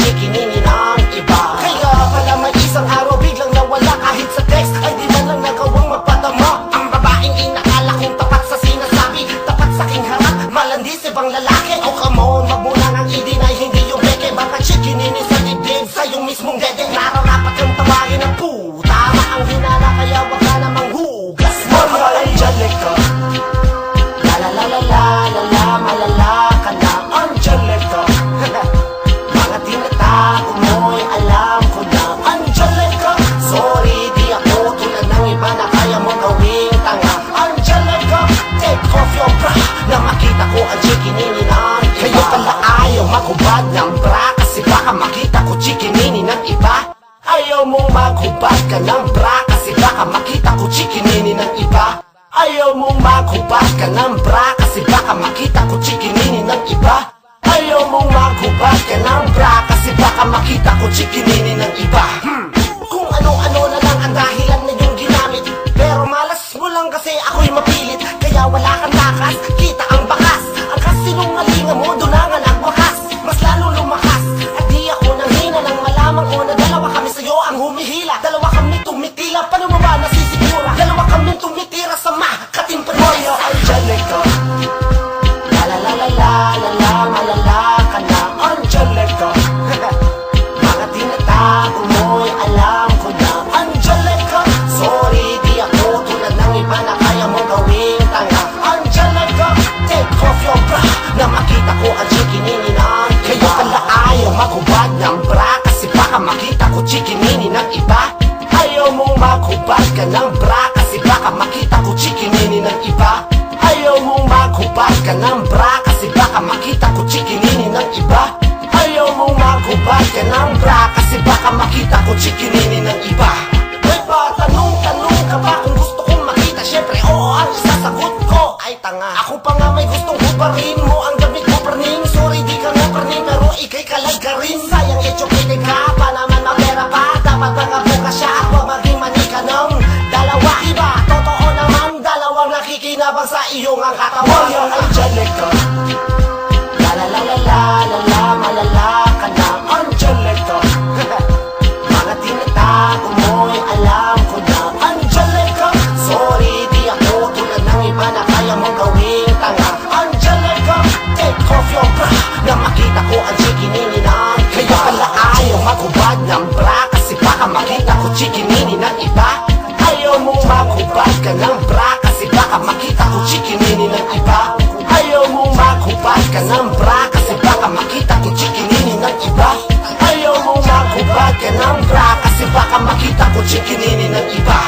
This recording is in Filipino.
chikinin ng iba. Kaya pala may isang araw biglang nawala, kahit sa text ay di man lang nagawang magpadama. Ang babaeng inakala kong tapat sa sinasabi, tapat sa aking harap, malandi sa ibang lalaki. Oh come on, wag mo nang ang i-deny, hindi yung beke. Baka chikinin sa dibdib sa iyong mismong dede. Nararapat kang tawagin ng puta, tama ang hinala, kaya wag ka namang hugas mo. Mga Angelica, la la la la la la la, malala ka na Angelica. Mga tinatago mo'y alam ko na Angelica. Sorry, di ako tulad ng iba na kaya mo gawing tanga. Angelica, take off your bra na makita ko ang chikinini ng iba. Kayo pala ayaw maghubad ng bra, kasi baka makita ko chikinini ng iba. Ayaw mong maghubad ka ng bra, kasi baka makita ko chikinini ng iba. Ayaw mong maghubad ka ng bra, kasi baka makita ko chikinini ng iba. Ayaw mong maghubad ka ng bra, kasi baka makita ko chikinini ng iba. Kung ano-ano na lang ang dahilan na yung ginamit, pero malas mo lang kasi ako'y mapilit. Kaya wala kang takas, kita ang bakas. Ang kasinungalingan mo, doon na nga nagwakas. Mas lalo lumakas, at di ako nanghina nang malamang ko na dalawa kami sa'yo ang humihila. Dalawa kami tumitila, paano mo ba nasisigura? Dalawa kami tumitira sa makatimpan mo. Angelica, la la la la la la la, malala ka na Angelica. Mga tinatago mo'y alam ko na Angelica. Sorry, di ako tulad ng iba na kaya mo gawing tanga. Angelica, take off your bra na makita ko ang chikinini ng iba. Kayo pala ayaw maghubad ng bra, kasi baka makita ko chikinini ng iba. Ayaw mong maghubad ka ng bra, kasi baka makita ko chikinini ng iba. Ayaw mong maghubad ka ng bra, kasi baka makita ko chikinini ng iba. Ayaw mong maghubad ka ng bra, kasi baka makita ko chikinini ng iba. May patanong-tanong ka ba kung gusto kong makita? Syempre oo ang isasagot ko ay tanga. Ako pa nga may gustong hubarin mo ang damit mo, perning. Sorry di ka nga perning, pero ikay kalag ka rin. Sayang educated ka pa naman, mapera pa. Dapat mga buka siya at huwag maging manika ng dalawa. Iba, totoo naman, dalawang nakikinabang sa iyong ang katawan. Angelica, la la la la la la la, malala ka na Angelica. Mga tinatago mo'y alam ko na Angelica. Sorry, di ako tulad ng iba na kaya mong gawing tanga. Angelica, take off your bra na makita ko ang chikinini ng iba. Kaya pala ayaw maghubad ng bra, kasi baka makita ko chikinini ng iba. Ayaw mong maghubad ka ng bra, kasi baka makita ko chikinini ng iba. Ayaw mong maghubad ka ng bra, kasi baka makita ko chikinini ng iba. Ayaw mong maghubad ka ng bra, kasi baka makita ko chikinini ng iba.